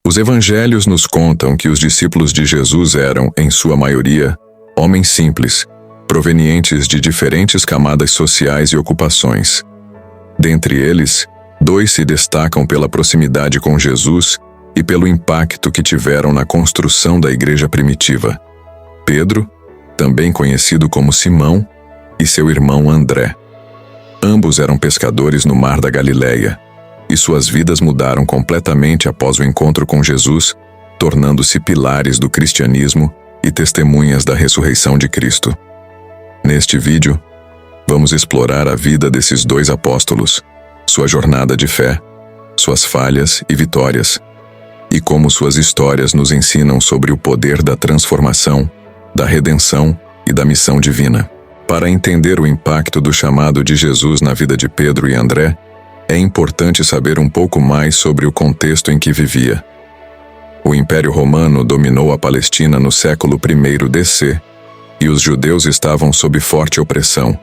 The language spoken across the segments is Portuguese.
Os evangelhos nos contam que os discípulos de Jesus eram, em sua maioria, homens simples, provenientes de diferentes camadas sociais e ocupações. Dentre eles, 2 se destacam pela proximidade com Jesus e pelo impacto que tiveram na construção da igreja primitiva: Pedro, também conhecido como Simão, e seu irmão André. Ambos eram pescadores no Mar da Galileia, e suas vidas mudaram completamente após o encontro com Jesus, tornando-se pilares do cristianismo e testemunhas da ressurreição de Cristo. Neste vídeo, vamos explorar a vida desses 2 apóstolos, sua jornada de fé, suas falhas e vitórias, e como suas histórias nos ensinam sobre o poder da transformação, da redenção e da missão divina. Para entender o impacto do chamado de Jesus na vida de Pedro e André, é importante saber um pouco mais sobre o contexto em que vivia. O Império Romano dominou a Palestina no século I DC, e os judeus estavam sob forte opressão.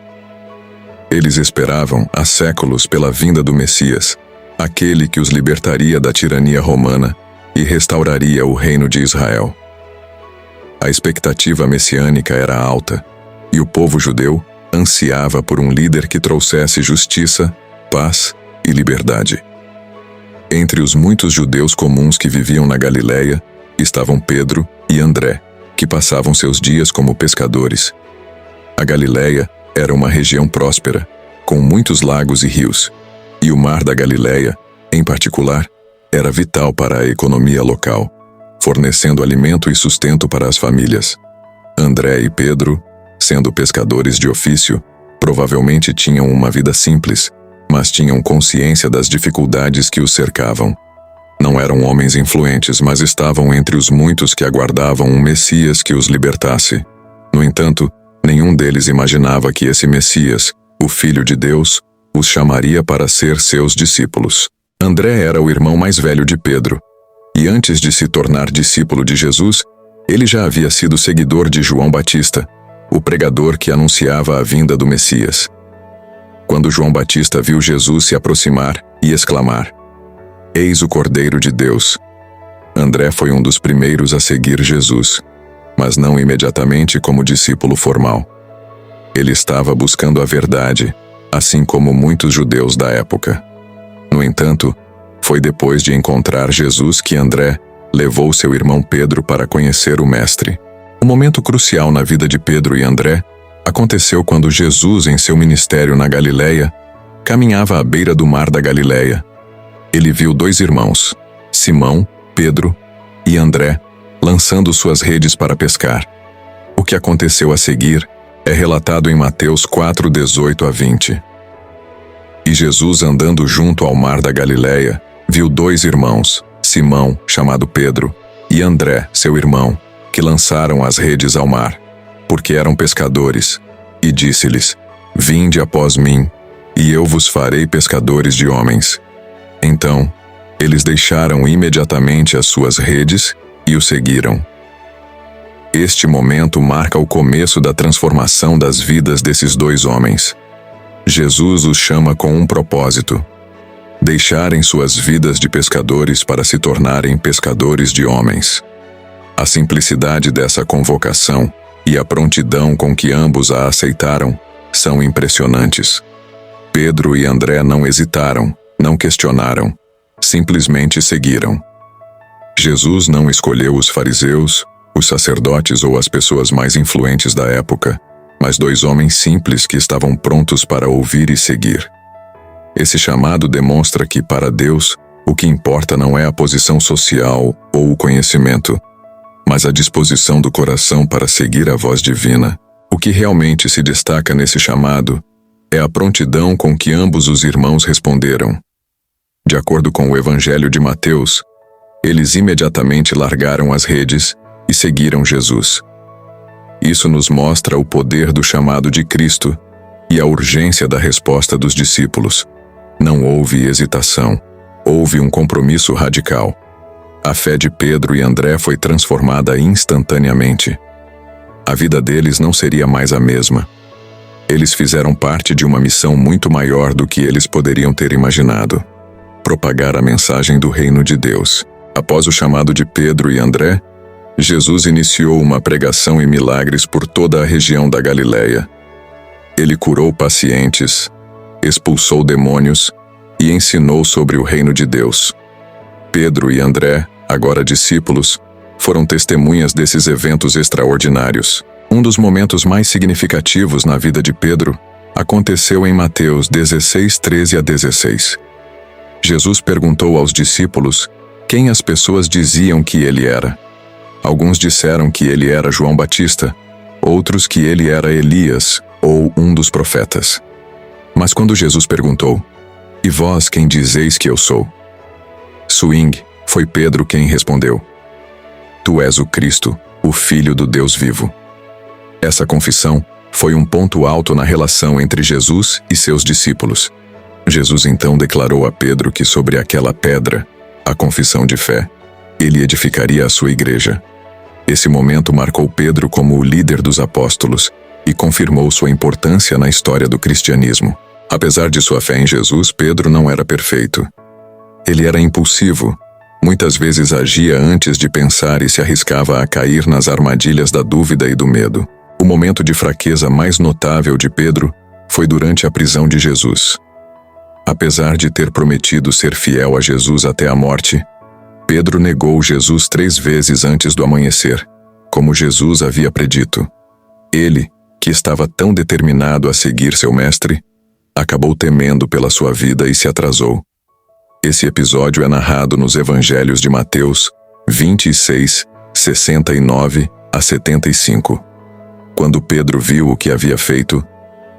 Eles esperavam há séculos pela vinda do Messias, aquele que os libertaria da tirania romana e restauraria o reino de Israel. A expectativa messiânica era alta, e o povo judeu ansiava por um líder que trouxesse justiça, paz e liberdade. Entre os muitos judeus comuns que viviam na Galileia, estavam Pedro e André, que passavam seus dias como pescadores. A Galileia era uma região próspera, com muitos lagos e rios, e o Mar da Galileia, em particular, era vital para a economia local, fornecendo alimento e sustento para as famílias. André e Pedro, sendo pescadores de ofício, provavelmente tinham uma vida simples, mas tinham consciência das dificuldades que os cercavam. Não eram homens influentes, mas estavam entre os muitos que aguardavam um Messias que os libertasse. No entanto, nenhum deles imaginava que esse Messias, o Filho de Deus, os chamaria para ser seus discípulos. André era o irmão mais velho de Pedro, e antes de se tornar discípulo de Jesus, ele já havia sido seguidor de João Batista, o pregador que anunciava a vinda do Messias. Quando João Batista viu Jesus se aproximar e exclamar: "Eis o Cordeiro de Deus", André foi um dos primeiros a seguir Jesus, mas não imediatamente como discípulo formal. Ele estava buscando a verdade, assim como muitos judeus da época. No entanto, foi depois de encontrar Jesus que André levou seu irmão Pedro para conhecer o Mestre. Um momento crucial na vida de Pedro e André aconteceu quando Jesus, em seu ministério na Galileia, caminhava à beira do Mar da Galileia. Ele viu 2 irmãos, Simão, Pedro e André, lançando suas redes para pescar. O que aconteceu a seguir é relatado em Mateus 4:18-20. E Jesus, andando junto ao Mar da Galileia, viu 2 irmãos, Simão, chamado Pedro, e André, seu irmão, que lançaram as redes ao mar, porque eram pescadores, e disse-lhes: "Vinde após mim, e eu vos farei pescadores de homens." Então, eles deixaram imediatamente as suas redes e o seguiram. Este momento marca o começo da transformação das vidas desses 2 homens. Jesus os chama com um propósito: deixarem suas vidas de pescadores para se tornarem pescadores de homens. A simplicidade dessa convocação e a prontidão com que ambos a aceitaram são impressionantes. Pedro e André não hesitaram, não questionaram, simplesmente seguiram. Jesus não escolheu os fariseus, os sacerdotes ou as pessoas mais influentes da época, mas 2 homens simples que estavam prontos para ouvir e seguir. Esse chamado demonstra que, para Deus, o que importa não é a posição social ou o conhecimento, mas a disposição do coração para seguir a voz divina. O que realmente se destaca nesse chamado é a prontidão com que ambos os irmãos responderam. De acordo com o Evangelho de Mateus, eles imediatamente largaram as redes e seguiram Jesus. Isso nos mostra o poder do chamado de Cristo e a urgência da resposta dos discípulos. Não houve hesitação, houve um compromisso radical. A fé de Pedro e André foi transformada instantaneamente. A vida deles não seria mais a mesma. Eles fizeram parte de uma missão muito maior do que eles poderiam ter imaginado: propagar a mensagem do reino de Deus. Após o chamado de Pedro e André, Jesus iniciou uma pregação e milagres por toda a região da Galileia. Ele curou pacientes, expulsou demônios e ensinou sobre o reino de Deus. Pedro e André, agora discípulos, foram testemunhas desses eventos extraordinários. Um dos momentos mais significativos na vida de Pedro aconteceu em Mateus 16, 13 a 16. Jesus perguntou aos discípulos quem as pessoas diziam que ele era. Alguns disseram que ele era João Batista, outros que ele era Elias ou um dos profetas. Mas quando Jesus perguntou, "E vós quem dizeis que eu sou?" Swing, foi Pedro quem respondeu, "Tu és o Cristo, o Filho do Deus vivo." Essa confissão foi um ponto alto na relação entre Jesus e seus discípulos. Jesus então declarou a Pedro que sobre aquela pedra, a confissão de fé, ele edificaria a sua igreja. Esse momento marcou Pedro como o líder dos apóstolos e confirmou sua importância na história do cristianismo. Apesar de sua fé em Jesus, Pedro não era perfeito. Ele era impulsivo, muitas vezes agia antes de pensar e se arriscava a cair nas armadilhas da dúvida e do medo. O momento de fraqueza mais notável de Pedro foi durante a prisão de Jesus. Apesar de ter prometido ser fiel a Jesus até a morte, Pedro negou Jesus 3 vezes antes do amanhecer, como Jesus havia predito. Ele, que estava tão determinado a seguir seu mestre, acabou temendo pela sua vida e se atrasou. Esse episódio é narrado nos Evangelhos de Mateus 26, 69 a 75. Quando Pedro viu o que havia feito,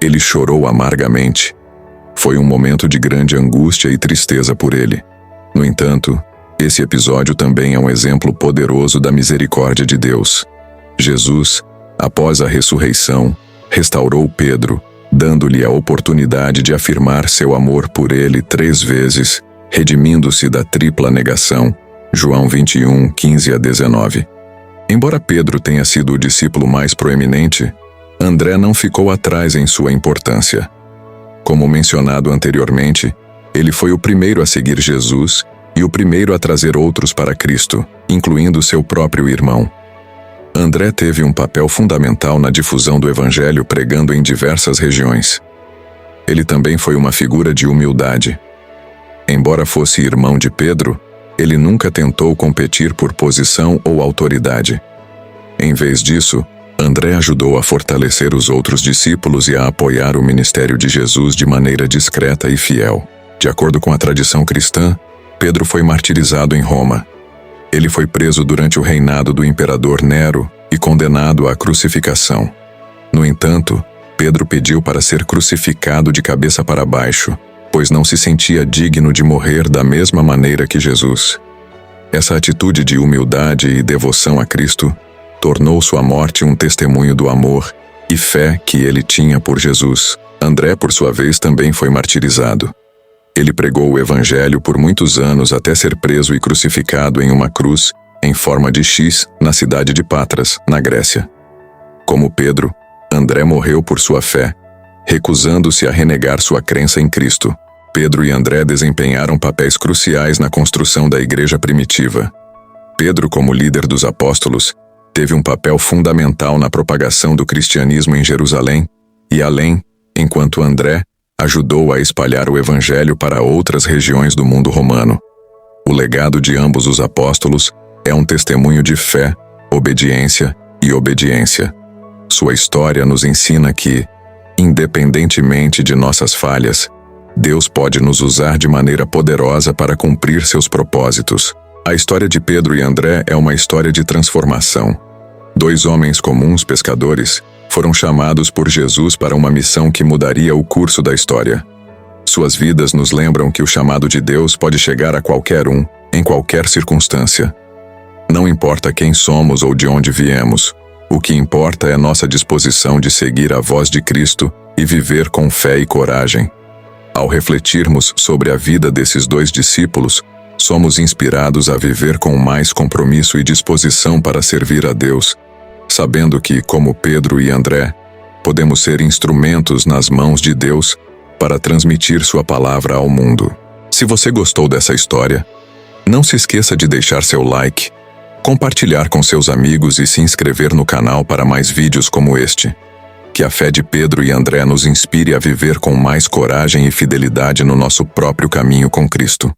ele chorou amargamente. Foi um momento de grande angústia e tristeza por ele. No entanto, esse episódio também é um exemplo poderoso da misericórdia de Deus. Jesus, após a ressurreição, restaurou Pedro, dando-lhe a oportunidade de afirmar seu amor por ele 3 vezes, redimindo-se da tripla negação. João 21, 15 a 19. Embora Pedro tenha sido o discípulo mais proeminente, André não ficou atrás em sua importância. Como mencionado anteriormente, ele foi o primeiro a seguir Jesus e o primeiro a trazer outros para Cristo, incluindo seu próprio irmão. André teve um papel fundamental na difusão do Evangelho, pregando em diversas regiões. Ele também foi uma figura de humildade. Embora fosse irmão de Pedro, ele nunca tentou competir por posição ou autoridade. Em vez disso, André ajudou a fortalecer os outros discípulos e a apoiar o ministério de Jesus de maneira discreta e fiel. De acordo com a tradição cristã, Pedro foi martirizado em Roma. Ele foi preso durante o reinado do imperador Nero e condenado à crucificação. No entanto, Pedro pediu para ser crucificado de cabeça para baixo, pois não se sentia digno de morrer da mesma maneira que Jesus. Essa atitude de humildade e devoção a Cristo tornou sua morte um testemunho do amor e fé que ele tinha por Jesus. André, por sua vez, também foi martirizado. Ele pregou o Evangelho por muitos anos até ser preso e crucificado em uma cruz, em forma de X, na cidade de Patras, na Grécia. Como Pedro, André morreu por sua fé, recusando-se a renegar sua crença em Cristo. Pedro e André desempenharam papéis cruciais na construção da igreja primitiva. Pedro, como líder dos apóstolos, teve um papel fundamental na propagação do cristianismo em Jerusalém e além, enquanto André ajudou a espalhar o Evangelho para outras regiões do mundo romano. O legado de ambos os apóstolos é um testemunho de fé, obediência e obediência. Sua história nos ensina que, independentemente de nossas falhas, Deus pode nos usar de maneira poderosa para cumprir seus propósitos. A história de Pedro e André é uma história de transformação. 2 homens comuns pescadores foram chamados por Jesus para uma missão que mudaria o curso da história. Suas vidas nos lembram que o chamado de Deus pode chegar a qualquer um, em qualquer circunstância. Não importa quem somos ou de onde viemos, o que importa é nossa disposição de seguir a voz de Cristo e viver com fé e coragem. Ao refletirmos sobre a vida desses 2 discípulos, somos inspirados a viver com mais compromisso e disposição para servir a Deus, sabendo que, como Pedro e André, podemos ser instrumentos nas mãos de Deus para transmitir sua palavra ao mundo. Se você gostou dessa história, Não se esqueça de deixar seu like, compartilhar com seus amigos e se inscrever no canal para mais vídeos como este. Que a fé de Pedro e André nos inspire a viver com mais coragem e fidelidade no nosso próprio caminho com Cristo.